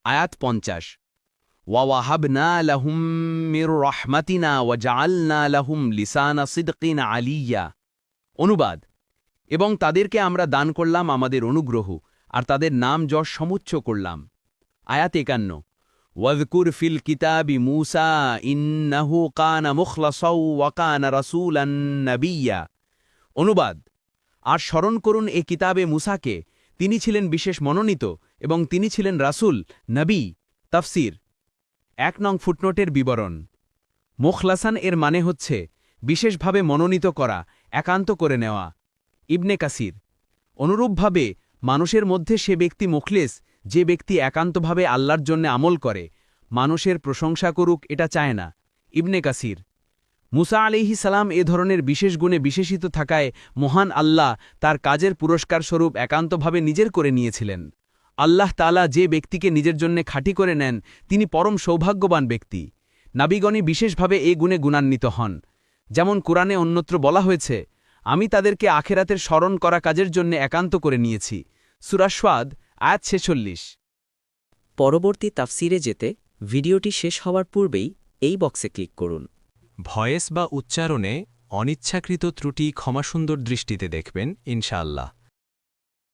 আয়াত 50 ওয়াওয়াহাবনা লাহুম মির রাহমাতিনা ওয়াজআলনা লাহুম লিসানা সিদকিন আলিয়্যা। অনুবাদ, এবং তাদেরকে আমরা দান করলাম আমাদের অনুগ্রহ আর তাদের নাম যশ সমুচ্চ করলাম। আয়াত 51 ওয়াযকুর ফিল কিতাবি মূসা ইন্নাহু কানা মুখলাসাও ওয়া কানা রাসূলান নাবিয়্যা। অনুবাদ, আর স্মরণ করুন এ কিতাবে মূসাকে, তিনি ছিলেন বিশেষ মনোনীত এবং তিনি ছিলেন রাসূল, নবী। তাফসীর 1 নং ফুটনোটের বিবরণ। মুখলাসান এর মানে হচ্ছে বিশেষভাবে মনোনীত করা, একান্ত করে নেওয়া। ইবনে কাসির অনুরূপভাবে মানুষের মধ্যে সে ব্যক্তি মুখলেস যে ব্যক্তি একান্তভাবে আল্লাহর জন্য আমল করে, মানুষের প্রশংসা করুক এটা চায় না। ইবনে কাসির মুসা আলাইহিস সালাম এ ধরনের বিশেষ গুণে বিশেষিত থাকায় মহান আল্লাহ তার কাজের পুরস্কার স্বরূপ একান্তভাবে নিজের করে নিয়েছিলেন। আল্লাহ তাআলা যে ব্যক্তিকে নিজের জন্য খাঁটি করে নেন তিনি পরম সৌভাগ্যবান ব্যক্তি। নাবিগণই বিশেষভাবে এ গুণে গুণান্বিত হন। যেমন কুরআনে অন্যত্র বলা হয়েছে, আমি তাদেরকে আখেরাতের স্মরণ করা কাজের জন্য একান্ত করে নিয়েছি। সূরা শাদ আয়াত 46। পরবর্তী তাফসিরে যেতে ভিডিওটি শেষ হওয়ার পূর্বেই এই বক্সে ক্লিক করুন। ভয়েস বা উচ্চারণে অনিচ্ছাকৃত ত্রুটি ক্ষমাসুন্দর দৃষ্টিতে দেখবেন ইনশাআল্লাহ।